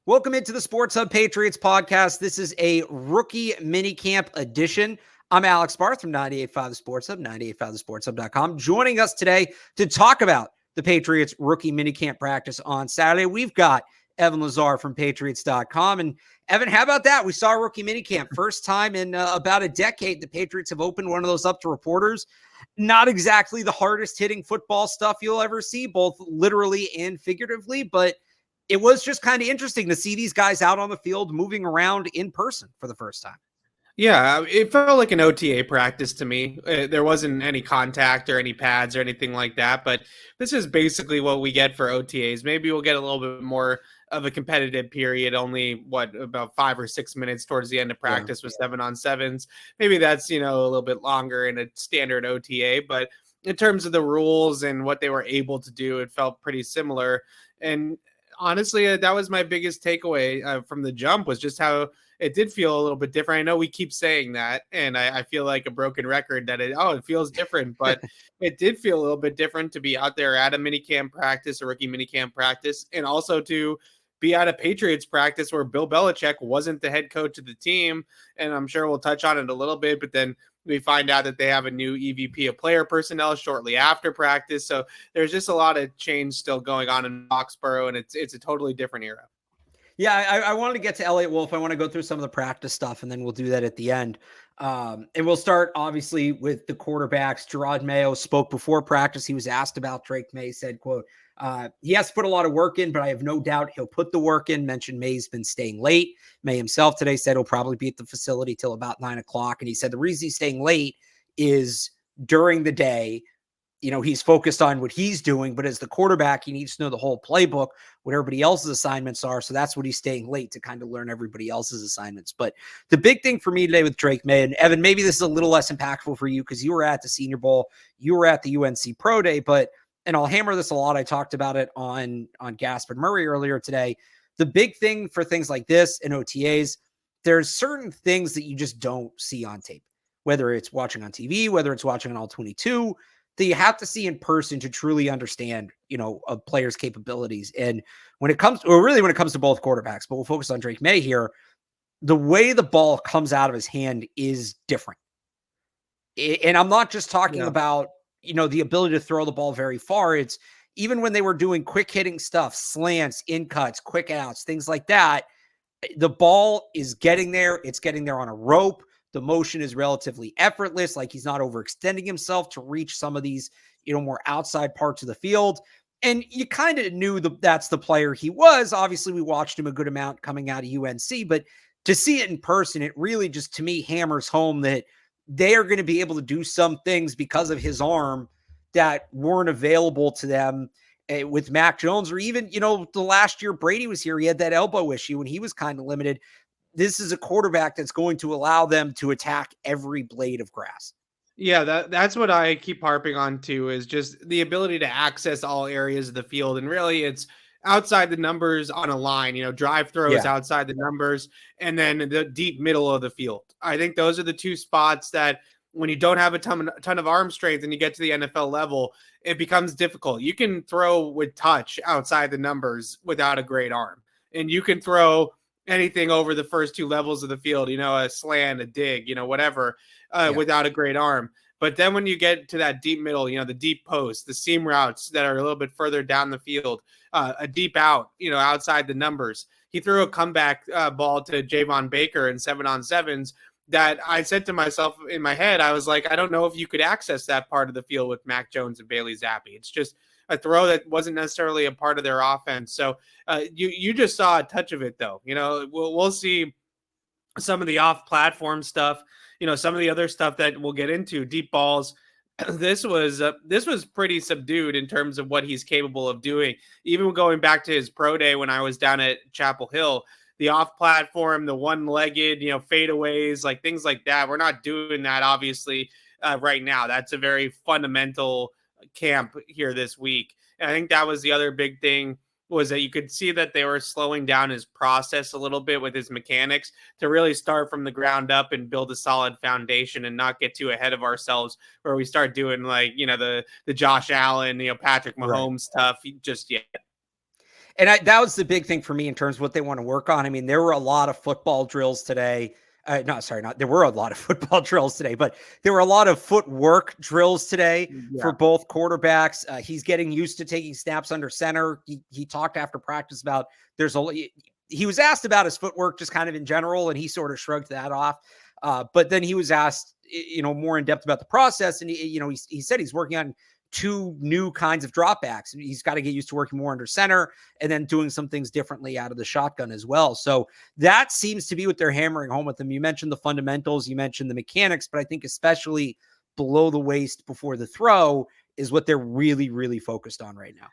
Welcome into the Sports Hub Patriots Podcast. This is a rookie minicamp edition. I'm Alex Barth from 98.5 The Sports Hub, 98.5thesportshub.com. Joining us today to talk about the Patriots rookie minicamp practice on Saturday, we've got Evan Lazar from Patriots.com. And Evan, how about that? We saw a rookie minicamp. First time in about a decade the Patriots have opened one of those up to reporters. Not exactly the hardest hitting football stuff you'll ever see, both literally and figuratively, but it was just kind of interesting to see these guys out on the field moving around in person for the first time. Yeah, it felt like an OTA practice to me. There wasn't any contact or any pads or anything like that, but this is basically what we get for OTAs. Maybe we'll get a little bit more of a competitive period, only about 5 or 6 minutes towards the end of practice with 7-on-7s. Maybe that's, a little bit longer in a standard OTA, but in terms of the rules and what they were able to do, it felt pretty similar. And honestly, that was my biggest takeaway from the jump, was just how it did feel a little bit different. I know we keep saying that, and I feel like a broken record that it feels different, but it did feel a little bit different to be out there at a minicamp practice, a rookie minicamp practice, and also to be at a Patriots practice where Bill Belichick wasn't the head coach of the team. And I'm sure we'll touch on it a little bit, but then we find out that they have a new EVP of player personnel shortly after practice. So there's just a lot of change still going on in Foxborough, and it's a totally different era. Yeah, I wanted to get to Elliot Wolf. I want to go through some of the practice stuff, and then we'll do that at the end. And we'll start, obviously, with the quarterbacks. Drake Maye spoke before practice. He was asked about Drake Maye, said, quote, he has to put a lot of work in, but I have no doubt he'll put the work in. Mentioned Maye's been staying late. Maye himself today said he'll probably be at the facility till about 9 o'clock. And he said the reason he's staying late is during the day, he's focused on what he's doing, but as the quarterback, he needs to know the whole playbook, what everybody else's assignments are. So that's what he's staying late to kind of learn everybody else's assignments. But the big thing for me today with Drake Maye, and Evan, maybe this is a little less impactful for you because you were at the Senior Bowl, you were at the UNC Pro Day, and I'll hammer this a lot. I talked about it on Gasp and Murray earlier today. The big thing for things like this in OTAs, there's certain things that you just don't see on tape, whether it's watching on TV, whether it's watching on All 22, that you have to see in person to truly understand, a player's capabilities. And when it comes to both quarterbacks, but we'll focus on Drake Maye here, the way the ball comes out of his hand is different. And I'm not just talking about, the ability to throw the ball very far. It's even when they were doing quick hitting stuff, slants, in cuts, quick outs, things like that, the ball is getting there. It's getting there on a rope. The motion is relatively effortless, like he's not overextending himself to reach some of these, more outside parts of the field. And you kind of knew that's the player he was. Obviously, we watched him a good amount coming out of UNC, but to see it in person, it really just, to me, hammers home that they are going to be able to do some things because of his arm that weren't available to them with Mac Jones, or even, the last year Brady was here, he had that elbow issue and he was kind of limited. This is a quarterback that's going to allow them to attack every blade of grass. Yeah, that's what I keep harping on too, is just the ability to access all areas of the field. And really it's outside the numbers on a line, drive throws outside the numbers, and then the deep middle of the field. I think those are the two spots that when you don't have a ton of arm strength and you get to the NFL level, it becomes difficult. You can throw with touch outside the numbers without a great arm, and you can throw anything over the first two levels of the field, a slant, a dig, whatever, without a great arm. But then when you get to that deep middle, the deep post, the seam routes that are a little bit further down the field, a deep out, outside the numbers. He threw a comeback ball to Javon Baker in 7-on-7s that I said to myself in my head, I was like, I don't know if you could access that part of the field with Mac Jones and Bailey Zappi. It's just a throw that wasn't necessarily a part of their offense. So you just saw a touch of it, though. We'll see some of the off-platform stuff, some of the other stuff that we'll get into, deep balls. This was pretty subdued in terms of what he's capable of doing. Even going back to his pro day when I was down at Chapel Hill, the off-platform, the one-legged, fadeaways, like things like that. We're not doing that, obviously, right now. That's a very fundamental camp here this week. And I think that was the other big thing, was that you could see that they were slowing down his process a little bit with his mechanics to really start from the ground up and build a solid foundation and not get too ahead of ourselves where we start doing like, the Josh Allen, Patrick Mahomes stuff just yet. And that was the big thing for me in terms of what they want to work on. I mean, there were a lot of football drills today. There were a lot of football drills today, but there were a lot of footwork drills today for both quarterbacks. He's getting used to taking snaps under center. He talked after practice about he was asked about his footwork just kind of in general, and he sort of shrugged that off. But then he was asked, more in depth about the process. And he said he's working on 2 new kinds of dropbacks. He's got to get used to working more under center and then doing some things differently out of the shotgun as well. So that seems to be what they're hammering home with him. You mentioned the fundamentals, you mentioned the mechanics, but I think especially below the waist before the throw is what they're really, really focused on right now.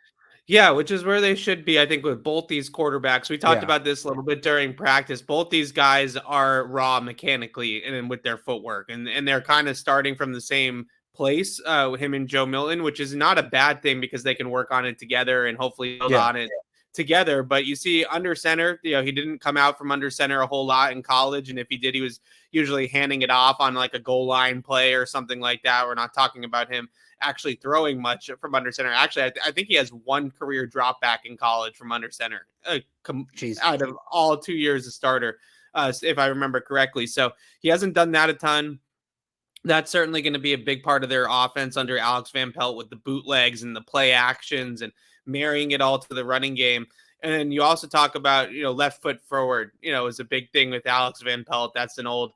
Yeah, which is where they should be, I think, with both these quarterbacks. We talked about this a little bit during practice. Both these guys are raw mechanically and with their footwork, and they're kind of starting from the same place, him and Joe Milton, which is not a bad thing because they can work on it together and hopefully build on it together. But you see under center, he didn't come out from under center a whole lot in college. And if he did, he was usually handing it off on like a goal line play or something like that. We're not talking about him actually throwing much from under center. Actually, I think he has 1 career drop back in college from under center out of all 2 years as starter, if I remember correctly. So he hasn't done that a ton. That's certainly going to be a big part of their offense under Alex Van Pelt with the bootlegs and the play actions and marrying it all to the running game. And then you also talk about, left foot forward, is a big thing with Alex Van Pelt. That's an old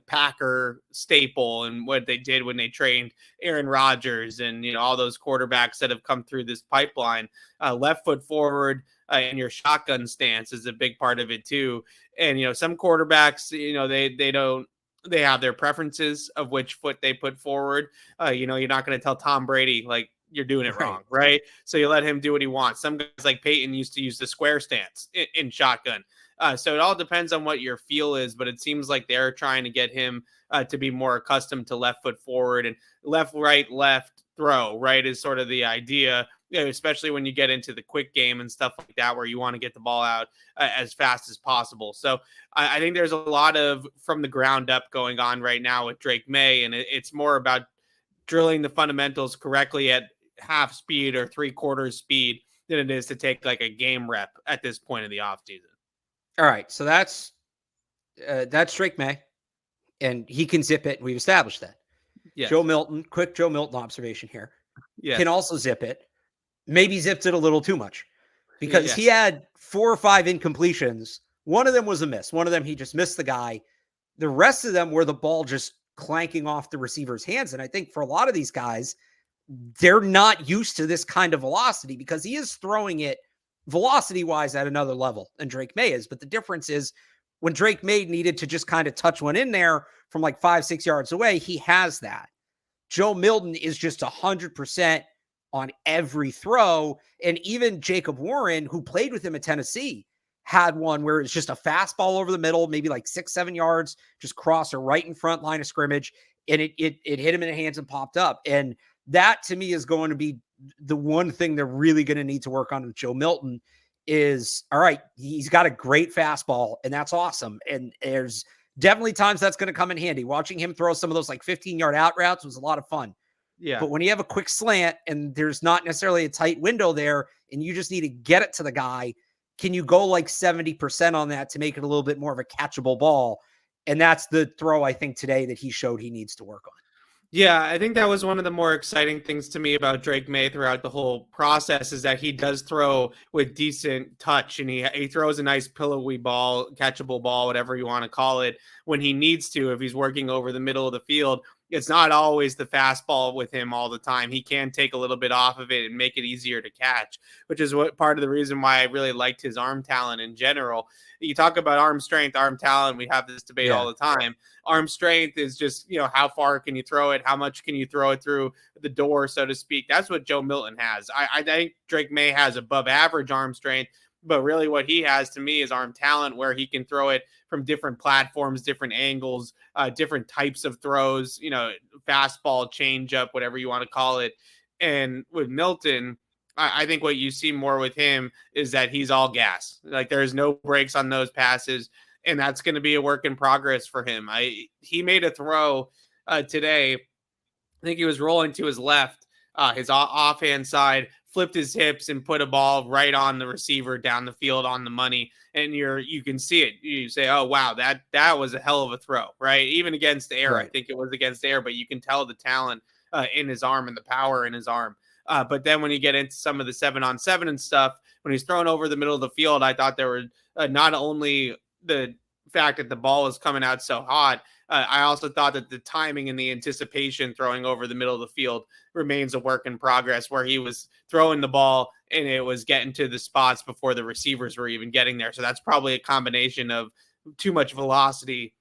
Packer staple and what they did when they trained Aaron Rodgers and, all those quarterbacks that have come through this pipeline. Left foot forward in your shotgun stance is a big part of it too. And, some quarterbacks, they have their preferences of which foot they put forward. You're not going to tell Tom Brady, like, you're doing it wrong, right? So you let him do what he wants. Some guys like Peyton used to use the square stance in shotgun. So it all depends on what your feel is, but it seems like they're trying to get him to be more accustomed to left foot forward and left, right, left throw, right, is sort of the idea, especially when you get into the quick game and stuff like that, where you want to get the ball out as fast as possible. So I think there's a lot of from the ground up going on right now with Drake Maye, and it's more about drilling the fundamentals correctly at half speed or 3/4 speed than it is to take like a game rep at this point of the offseason. All right. So that's Drake Maye, and he can zip it. We've established that. Yes. Quick Joe Milton observation here. Yes. Can also zip it. Maybe zipped it a little too much because he had 4 or 5 incompletions. One of them was a miss. One of them, he just missed the guy. The rest of them were the ball just clanking off the receiver's hands. And I think for a lot of these guys, they're not used to this kind of velocity because he is throwing it velocity-wise at another level than Drake Maye is. But the difference is when Drake Maye needed to just kind of touch one in there from like 5-6 yards away, he has that. Joe Milton is just 100% on every throw. And even Jacob Warren, who played with him at Tennessee, had one where it's just a fastball over the middle, maybe like 6-7 yards, just crosser right in front line of scrimmage. And it hit him in the hands and popped up. And that to me is going to be the one thing they're really going to need to work on with Joe Milton is, all right, he's got a great fastball and that's awesome. And there's definitely times that's going to come in handy. Watching him throw some of those like 15-yard out routes was a lot of fun. Yeah. But when you have a quick slant and there's not necessarily a tight window there and you just need to get it to the guy, can you go like 70% on that to make it a little bit more of a catchable ball? And that's the throw I think today that he showed he needs to work on. Yeah, I think that was one of the more exciting things to me about Drake Maye throughout the whole process is that he does throw with decent touch and he throws a nice pillowy ball, catchable ball, whatever you want to call it, when he needs to, if he's working over the middle of the field. It's not always the fastball with him all the time. He can take a little bit off of it and make it easier to catch, which is what part of the reason why I really liked his arm talent in general. You talk about arm strength, arm talent. We have this debate all the time. Arm strength is just, how far can you throw it? How much can you throw it through the door, so to speak? That's what Joe Milton has. I think Drake Maye has above average arm strength, but really what he has to me is arm talent where he can throw it from different platforms, different angles, different types of throws, fastball, changeup, whatever you want to call it. And with Milton, I think what you see more with him is that he's all gas. Like there's no brakes on those passes. And that's going to be a work in progress for him. He made a throw today. I think he was rolling to his left, his offhand side, flipped his hips and put a ball right on the receiver down the field on the money. And you can see it. You say, oh, wow, that was a hell of a throw, right? Even against air, I think it was against air, but you can tell the talent in his arm and the power in his arm. But then when you get into some of the 7-on-7 and stuff, when he's thrown over the middle of the field, I thought there were not only the fact that the ball was coming out so hot, I also thought that the timing and the anticipation throwing over the middle of the field remains a work in progress, where he was throwing the ball and it was getting to the spots before the receivers were even getting there. So that's probably a combination of too much velocity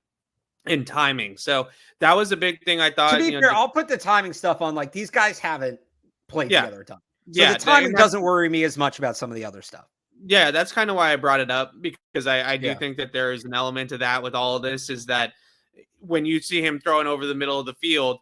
and timing. So that was a big thing I thought. To be fair, I'll put the timing stuff on. Like, these guys haven't played together a ton. So the timing doesn't worry me as much about some of the other stuff. Yeah, that's kind of why I brought it up, because I do think that there is an element of that with all of this, is that when you see him throwing over the middle of the field,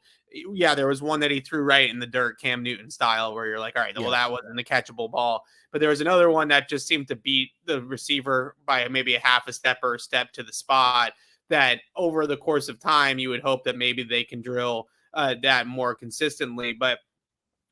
there was one that he threw right in the dirt, Cam Newton style, where you're like, all right, well, that wasn't a catchable ball. But there was another one that just seemed to beat the receiver by maybe a half a step or a step to the spot, that over the course of time, you would hope that maybe they can drill that more consistently. But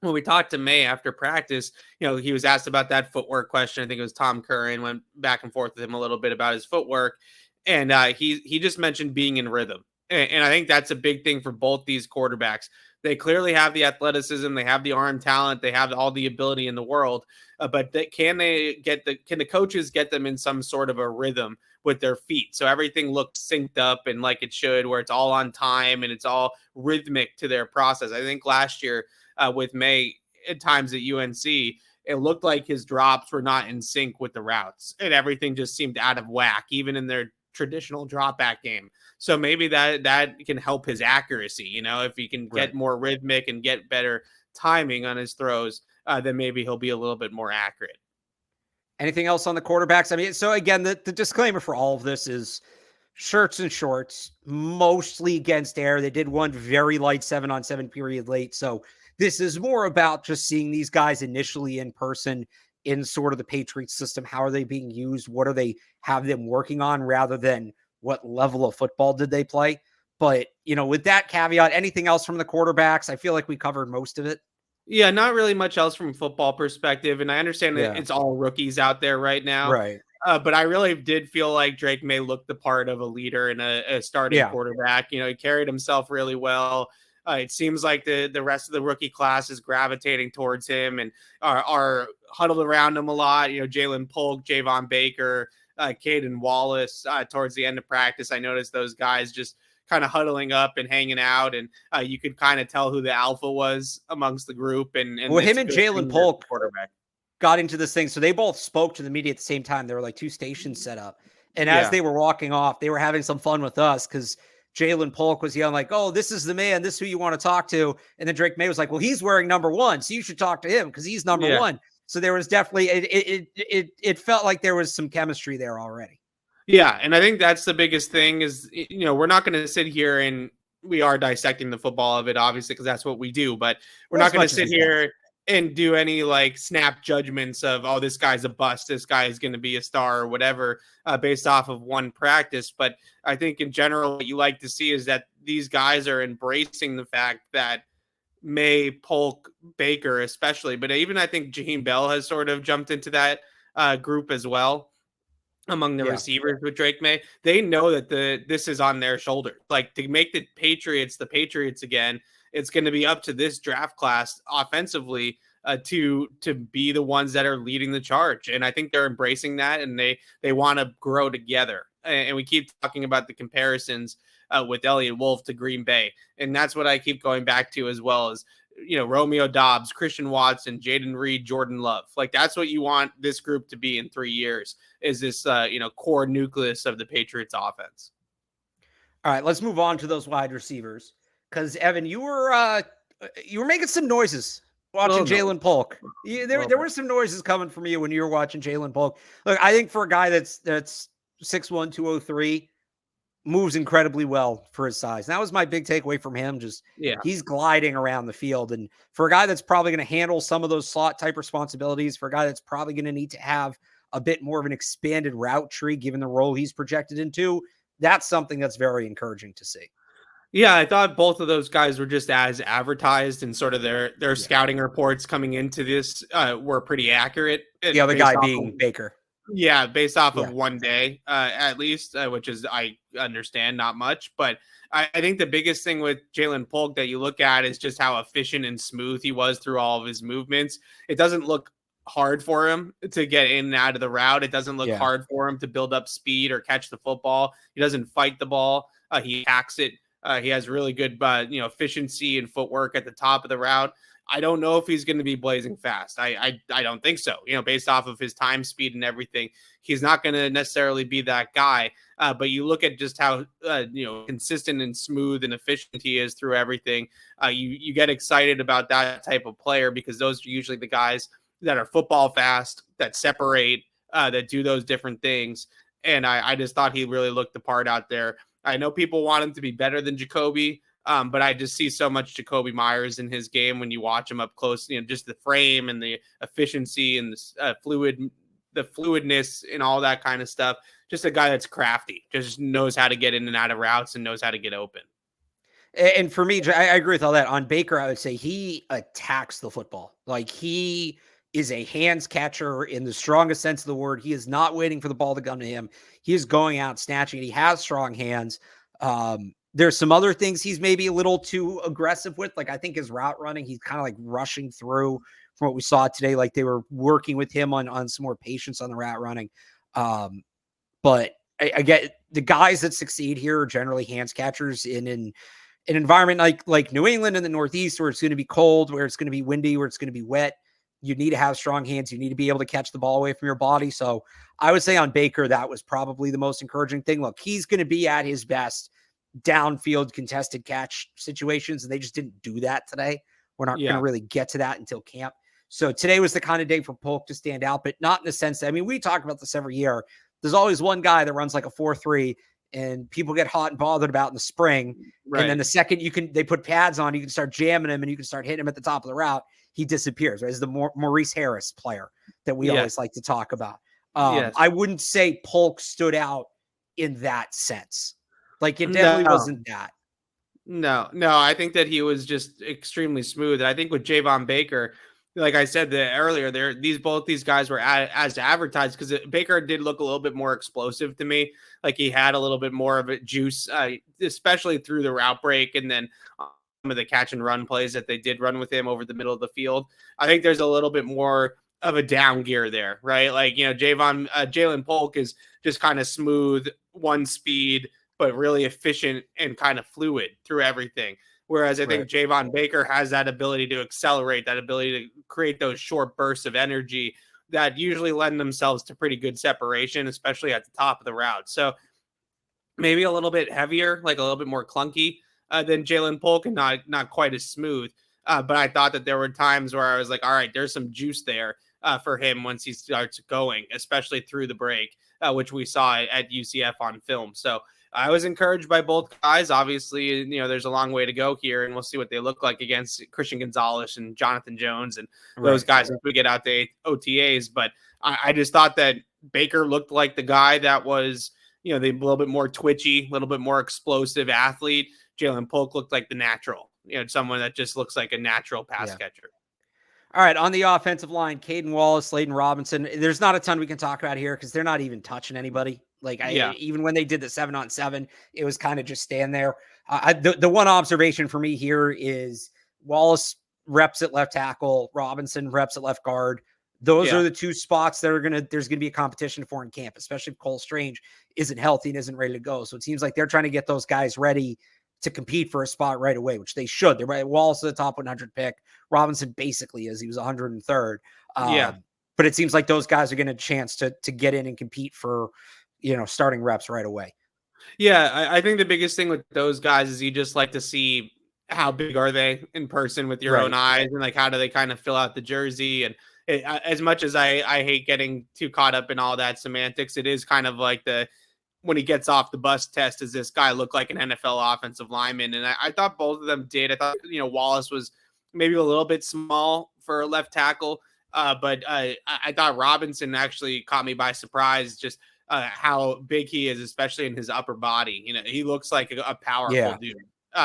when we talked to Maye after practice, he was asked about that footwork question. I think it was Tom Curran went back and forth with him a little bit about his footwork. And he just mentioned being in rhythm. And I think that's a big thing for both these quarterbacks. They clearly have the athleticism, they have the arm talent, they have all the ability in the world. But can the coaches get them in some sort of a rhythm with their feet, so everything looks synced up and like it should, where it's all on time and it's all rhythmic to their process? I think last year with Maye at times at UNC, it looked like his drops were not in sync with the routes, and everything just seemed out of whack, even in their traditional drop back game. So maybe that can help his accuracy. If he can get more rhythmic and get better timing on his throws, then maybe he'll be a little bit more accurate. Anything else on the quarterbacks? I mean, so again, the disclaimer for all of this is shirts and shorts, mostly against air. They did one very light 7-on-7 period late. So this is more about just seeing these guys initially in person in sort of the Patriots system. How are they being used? What do they have them working on, rather than what level of football did they play? But, with that caveat, anything else from the quarterbacks? I feel like we covered most of it. Yeah, not really much else from a football perspective. And I understand that it's all rookies out there right now. Right. But I really did feel like Drake Maye looked the part of a leader and a starting quarterback. He carried himself really well. It seems like the rest of the rookie class is gravitating towards him and are huddled around him a lot. Jalen Polk, Javon Baker, Caden Wallace towards the end of practice. I noticed those guys just kind of huddling up and hanging out, and you could kind of tell who the alpha was amongst the group. And well, him and Jalen Polk got into this thing. So they both spoke to the media at the same time. There were like two stations set up. And as they were walking off, they were having some fun with us, because Jalen Polk was yelling like, "Oh, this is the man. This is who you want to talk to." And then Drake Maye was like, "Well, he's wearing number 1, so you should talk to him because he's number 1." So there was definitely, it felt like there was some chemistry there already. Yeah, and I think that's the biggest thing is, we're not going to sit here and we are dissecting the football of it, obviously, because that's what we do. But we're not going to sit here and do any like snap judgments of, oh, this guy's a bust, this guy is going to be a star or whatever, based off of one practice. But I think in general, what you like to see is that these guys are embracing the fact that Maye, Polk, Baker especially, but even I think Jaheim Bell has sort of jumped into that group as well among the receivers with Drake Maye. They know that this is on their shoulder. Like, to make the Patriots again, it's going to be up to this draft class offensively to be the ones that are leading the charge. And I think they're embracing that, and they want to grow together. And we keep talking about the comparisons with Elliot Wolf to Green Bay. And that's what I keep going back to, as well as, Romeo Doubs, Christian Watson, Jaden Reed, Jordan Love. Like, that's what you want this group to be in 3 years, is this, core nucleus of the Patriots offense. All right, let's move on to those wide receivers. Because, Evan, you were making some noises watching Jalen Polk. There were some noises coming from you when you were watching Jalen Polk. Look, I think for a guy that's 6'1", 203, moves incredibly well for his size. And that was my big takeaway from him. He's gliding around the field. And for a guy that's probably going to handle some of those slot type responsibilities, for a guy that's probably going to need to have a bit more of an expanded route tree, given the role he's projected into, that's something that's very encouraging to see. Yeah, I thought both of those guys were just as advertised, and sort of their Yeah. scouting reports coming into this were pretty accurate. The other Based guy off of being Baker. Yeah, based off of Yeah. one day, at least, which is, I understand, not much. But I think the biggest thing with Jalen Polk that you look at is just how efficient and smooth he was through all of his movements. It doesn't look hard for him to get in and out of the route. It doesn't look Yeah. hard for him to build up speed or catch the football. He doesn't fight the ball. He hacks it. He has really good, efficiency and footwork at the top of the route. I don't know if he's going to be blazing fast. I don't think so. Based off of his time, speed, and everything, he's not going to necessarily be that guy. But you look at just how consistent and smooth and efficient he is through everything. You get excited about that type of player, because those are usually the guys that are football fast, that separate, that do those different things. And I just thought he really looked the part out there. I know people want him to be better than Jacoby. But I just see so much Jacoby Myers in his game when you watch him up close. Just the frame and the efficiency and the fluidness and all that kind of stuff. Just a guy that's crafty, just knows how to get in and out of routes and knows how to get open. And for me, I agree with all that. On Baker, I would say he attacks the football. Like, he is a hands catcher in the strongest sense of the word. He is not waiting for the ball to come to him. He is going out, snatching. He has strong hands. There's some other things he's maybe a little too aggressive with. Like, I think his route running, he's kind of like rushing through from what we saw today. Like, they were working with him on some more patience on the route running. But I get the guys that succeed here are generally hands catchers in an environment like New England in the Northeast, where it's going to be cold, where it's going to be windy, where it's going to be wet. You need to have strong hands. You need to be able to catch the ball away from your body. So I would say on Baker, that was probably the most encouraging thing. Look, he's going to be at his best downfield contested catch situations, and they just didn't do that today. We're not going to really get to that until camp. So today was the kind of day for Polk to stand out, but not in the sense that, I mean, we talk about this every year. There's always one guy that runs like a 4.3 and people get hot and bothered about in the spring. Right. And then the second they put pads on, you can start jamming him and you can start hitting him at the top of the route. He disappears. Right? As the Maurice Harris player that we always like to talk about. I wouldn't say Polk stood out in that sense. Like, it definitely wasn't that. No, I think that he was just extremely smooth. And I think with Javon Baker, like I said earlier, both these guys were as advertised, because Baker did look a little bit more explosive to me. Like, he had a little bit more of a juice, especially through the route break, and then some of the catch and run plays that they did run with him over the middle of the field. I think there's a little bit more of a down gear there, right? Like, Jalen Polk is just kind of smooth, one speed, but really efficient and kind of fluid through everything. Whereas I think Javon Baker has that ability to accelerate, that ability to create those short bursts of energy that usually lend themselves to pretty good separation, especially at the top of the route. So maybe a little bit heavier, like a little bit more clunky than Jalen Polk, and not quite as smooth. But I thought that there were times where I was like, all right, there's some juice there for him once he starts going, especially through the break, which we saw at UCF on film. So I was encouraged by both guys. Obviously, there's a long way to go here, and we'll see what they look like against Christian Gonzalez and Jonathan Jones and those guys as we get out to OTAs. But I just thought that Baker looked like the guy that was, the little bit more twitchy, a little bit more explosive athlete. Jalen Polk looked like the natural, someone that just looks like a natural pass catcher. All right, on the offensive line, Caden Wallace, Layden Robinson, there's not a ton we can talk about here because they're not even touching anybody. Like, even when they did the 7-on-7, it was kind of just stand there. The one observation for me here is Wallace reps at left tackle, Robinson reps at left guard. Those are the two spots that there's going to be a competition for in camp, especially if Cole Strange isn't healthy and isn't ready to go. So it seems like they're trying to get those guys ready to compete for a spot right away, which they should. They're right. Wallace is the top 100 pick. Robinson basically is. He was 103rd. But it seems like those guys are getting a chance to get in and compete for, starting reps right away. Yeah, I think the biggest thing with those guys is you just like to see how big are they in person with your own eyes, and like how do they kind of fill out the jersey. And as much as I hate getting too caught up in all that semantics, it is kind of like when he gets off the bus test, does this guy look like an NFL offensive lineman? And I thought both of them did. I thought, Wallace was maybe a little bit small for a left tackle, but I thought Robinson actually caught me by surprise, just how big he is, especially in his upper body. He looks like a powerful dude.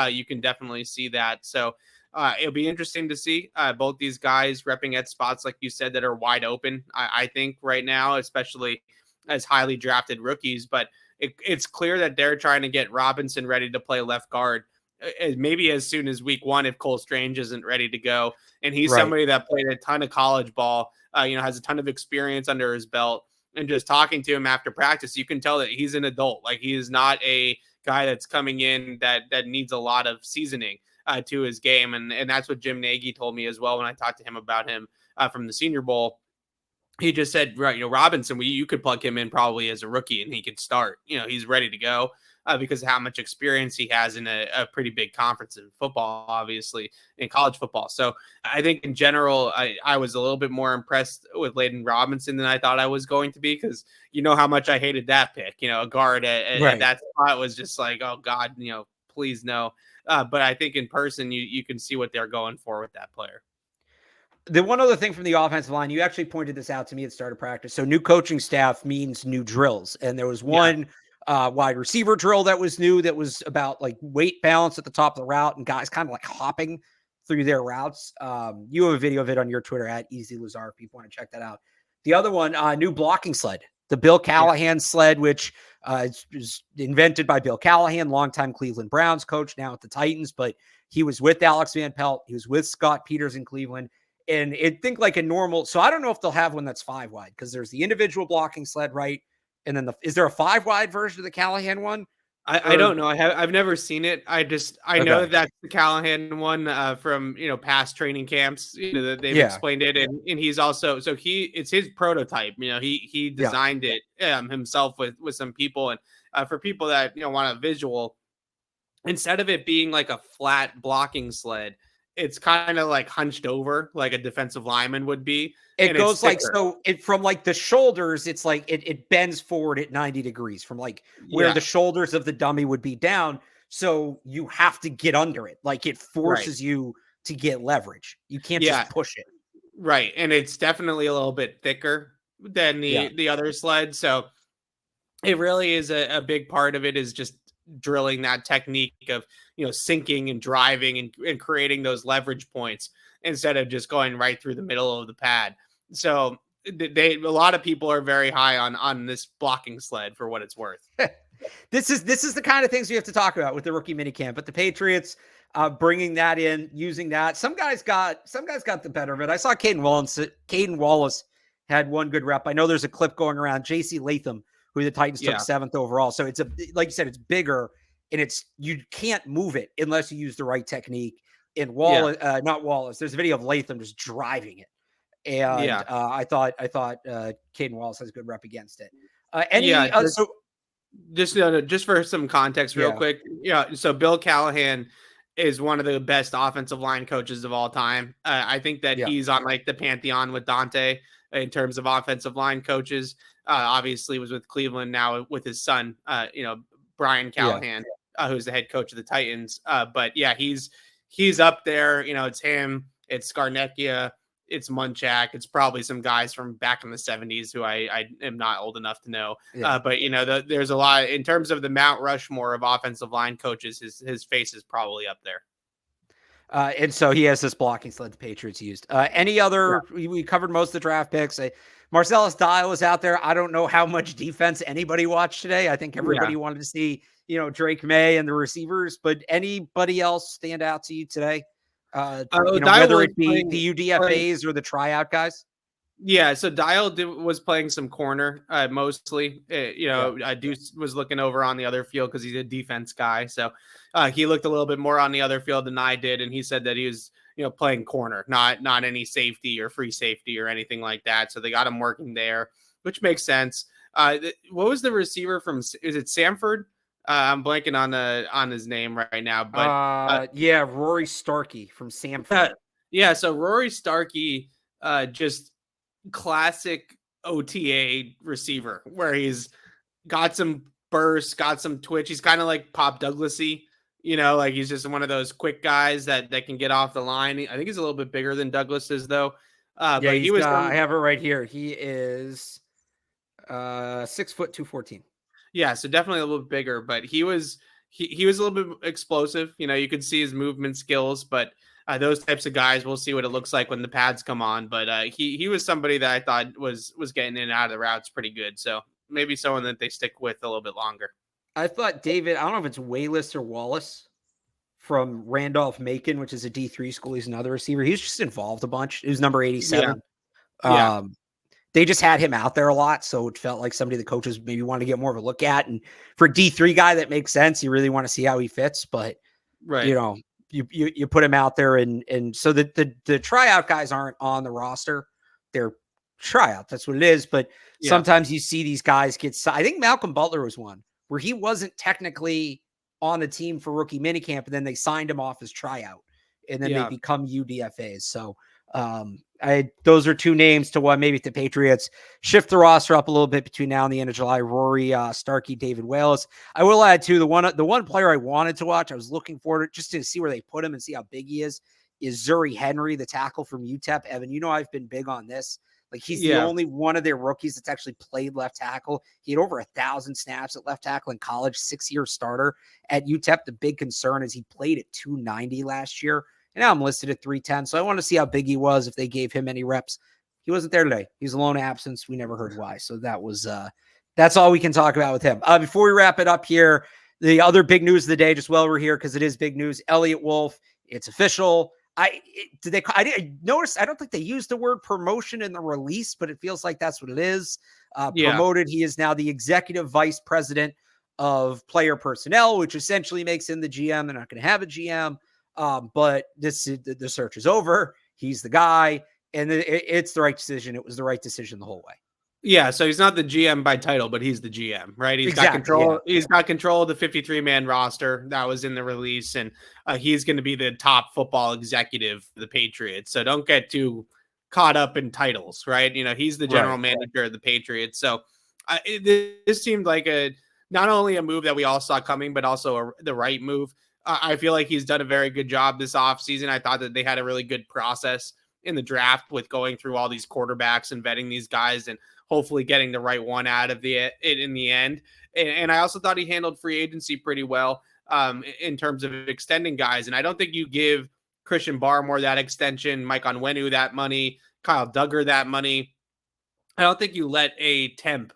you can definitely see that. So it'll be interesting to see both these guys repping at spots, like you said, that are wide open. I think right now, especially as highly drafted rookies, but it's clear that they're trying to get Robinson ready to play left guard maybe as soon as week 1 if Cole Strange isn't ready to go. And he's somebody that played a ton of college ball, has a ton of experience under his belt. And just talking to him after practice, you can tell that he's an adult. Like, he is not a guy that's coming in that needs a lot of seasoning to his game. And that's what Jim Nagy told me as well when I talked to him about him from the Senior Bowl. He just said, right, Robinson, you could plug him in probably as a rookie and he could start. He's ready to go because of how much experience he has in a pretty big conference in football, obviously, in college football. So I think in general, I was a little bit more impressed with Layden Robinson than I thought I was going to be, because you know how much I hated that pick. A guard at that spot was just like, oh, God, please no. But I think in person, you can see what they're going for with that player. The one other thing from the offensive line, you actually pointed this out to me at the start of practice. So new coaching staff means new drills. And there was one wide receiver drill that was new, that was about like weight balance at the top of the route and guys kind of like hopping through their routes. You have a video of it on your Twitter at Easy Lazar if people want to check that out. The other one, new blocking sled, the Bill Callahan sled, which is invented by Bill Callahan, longtime Cleveland Browns coach, now at the Titans, but he was with Alex Van Pelt. He was with Scott Peters in Cleveland. And think like a normal. So I don't know if they'll have one that's 5 wide, because there's the individual blocking sled, right? And then is there a 5 wide version of the Callahan one? I don't know. I've never seen it. I know that that's the Callahan one from past training camps. That they've explained it, and he's also it's his prototype. He designed it himself with some people, and for people that want a visual, instead of it being like a flat blocking sled, it's kind of like hunched over like a defensive lineman would be. It goes like, so it from like the shoulders, it's like it bends forward at 90 degrees from like where the shoulders of the dummy would be down. So you have to get under it. Like, it forces you to get leverage. You can't just push it. Right. And it's definitely a little bit thicker than the other sled. So it really is a big part of it is just drilling that technique of sinking and driving and creating those leverage points instead of just going right through the middle of the pad. So a lot of people are very high on this blocking sled for what it's worth. This is the kind of things we have to talk about with the rookie minicamp. But the Patriots bringing that in, using that, some guys got the better of it. I saw Caden Wallace had one good rep. I know there's a clip going around. JC Latham, who the Titans took 7th overall. So it's like you said, it's bigger, and you can't move it unless you use the right technique. And Wallace, not Wallace, there's a video of Latham just driving it. And I thought Caden Wallace has a good rep against it. Just for some context real quick. So Bill Callahan is one of the best offensive line coaches of all time. I think that he's on like the pantheon with Dante in terms of offensive line coaches. Obviously was with Cleveland, now with his son, Brian Callahan, who's the head coach of the Titans. But he's up there. It's him, it's Scarnecchia, it's Munchak. It's probably some guys from back in the 70s who I am not old enough to know. But there's a lot in terms of the Mount Rushmore of offensive line coaches. His face is probably up there. And so he has this blocking sled the Patriots used. Any other? We covered most of the draft picks. Marcellus Dial was out there. I don't know how much defense anybody watched today. I think everybody wanted to see, Drake Maye and the receivers. But anybody else stand out to you today? Whether it be the UDFAs or the tryout guys. Yeah, so Dial was playing some corner mostly. Deuce was looking over on the other field because he's a defense guy. So he looked a little bit more on the other field than I did, and he said that he was playing corner, not any safety or free safety or anything like that. So they got him working there, which makes sense. What was the receiver from? Is it Samford? I'm blanking on his name right now, but Rory Starkey from Samford. So Rory Starkey, just classic OTA receiver, where he's got some burst, got some twitch. He's kind of like Pop Douglasy, like he's just one of those quick guys that can get off the line. I think he's a little bit bigger than Douglas is though. But he was. I have it right here. He is 6 foot 214. Yeah, so definitely a little bit bigger, but he was he was a little bit explosive. You could see his movement skills, but those types of guys, we'll see what it looks like when the pads come on. But he was somebody that I thought was getting in and out of the routes pretty good. So maybe someone that they stick with a little bit longer. I thought David, I don't know if it's Wallace or Wallace from Randolph-Macon, which is a D3 school. He's another receiver. He was just involved a bunch. He was number 87. Yeah. They just had him out there a lot, so it felt like somebody the coaches maybe wanted to get more of a look at. And for a D3 guy, that makes sense. You really want to see how he fits, but right. You put him out there, and so the tryout guys aren't on the roster. They're tryout. That's what it is. But sometimes you see these guys get. I think Malcolm Butler was one where he wasn't technically on the team for rookie minicamp, and then they signed him off as tryout, and then they become UDFAs. So those are two names to what maybe the Patriots shift the roster up a little bit between now and the end of July. Rory Starkey, David Wallace. I will add too, the one player I wanted to watch, I was looking forward to just to see where they put him and see how big he is Zuri Henry, the tackle from UTEP. Evan, I've been big on this. Like he's the only one of their rookies that's actually played left tackle. He had over 1,000 snaps at left tackle in college, 6-year starter at UTEP. The big concern is he played at 290 last year. And now I'm listed at 310. So I want to see how big he was if they gave him any reps. He wasn't there today. He's a lone absence. We never heard why. So that was that's all we can talk about with him. Before we wrap it up here, the other big news of the day, just while we're here, because it is big news, Elliot Wolf, it's official. I didn't notice. I don't think they used the word promotion in the release, but it feels like that's what it is. Promoted. He is now the executive vice president of player personnel, which essentially makes him the GM. They're not going to have a GM. But the search is over. He's the guy, and it's the right decision. It was the right decision the whole way. Yeah, so he's not the GM by title, but he's the GM, right? He's got control. Yeah. He's got control of the 53-man roster that was in the release, and he's going to be the top football executive for the Patriots. So don't get too caught up in titles, right? He's the general manager of the Patriots. So this seemed like not only a move that we all saw coming, but also the right move. I feel like he's done a very good job this offseason. I thought that they had a really good process in the draft with going through all these quarterbacks and vetting these guys and hopefully getting the right one out of it in the end. And I also thought he handled free agency pretty well in terms of extending guys. And I don't think you give Christian Barmore that extension, Mike Onwenu that money, Kyle Duggar that money. I don't think you let a temp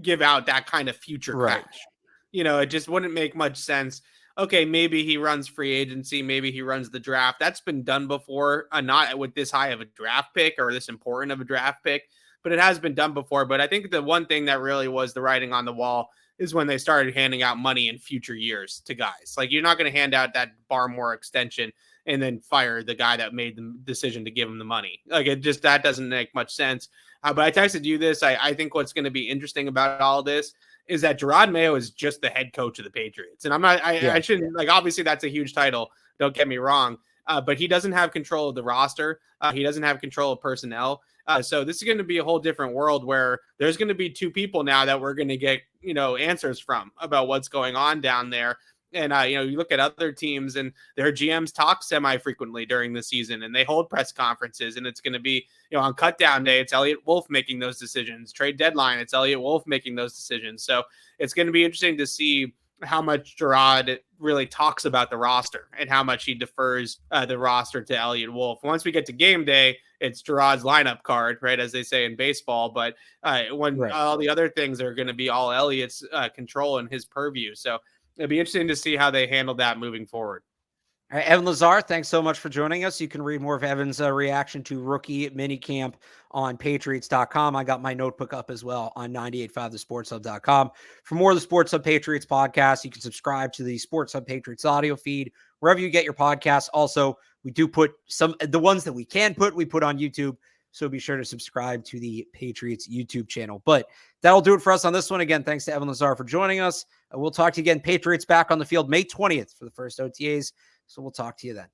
give out that kind of future cash. It just wouldn't make much sense. Okay, maybe he runs free agency. Maybe he runs the draft. That's been done before, not with this high of a draft pick or this important of a draft pick, but it has been done before. But I think the one thing that really was the writing on the wall is when they started handing out money in future years to guys. Like, you're not going to hand out that Barmore extension and then fire the guy that made the decision to give him the money. Like, that doesn't make much sense. But I texted you this. I think what's going to be interesting about all this is that Drake Maye is just the head coach of the Patriots. And I shouldn't, obviously that's a huge title. Don't get me wrong. But he doesn't have control of the roster. He doesn't have control of personnel. So this is going to be a whole different world where there's going to be two people now that we're going to get, answers from about what's going on down there. And, you look at other teams and their GMs talk semi-frequently during the season and they hold press conferences, and it's going to be, on cut down day, it's Elliot Wolf making those decisions. Trade deadline, it's Elliot Wolf making those decisions. So it's going to be interesting to see how much Gerard really talks about the roster and how much he defers the roster to Elliot Wolf. Once we get to game day, it's Gerard's lineup card, right, as they say in baseball. But all the other things are going to be all Elliot's control and his purview. So it'll be interesting to see how they handle that moving forward. All right, Evan Lazar, thanks so much for joining us. You can read more of Evan's reaction to rookie minicamp on Patriots.com. I got my notebook up as well on 98.5thesportshub.com. For more of the Sports Hub Patriots podcast, you can subscribe to the Sports Hub Patriots audio feed, wherever you get your podcasts. Also, we do put the ones that we can put, we put on YouTube. So be sure to subscribe to the Patriots YouTube channel. But that'll do it for us on this one. Again, thanks to Evan Lazar for joining us. We'll talk to you again. Patriots back on the field May 20th for the first OTAs. So we'll talk to you then.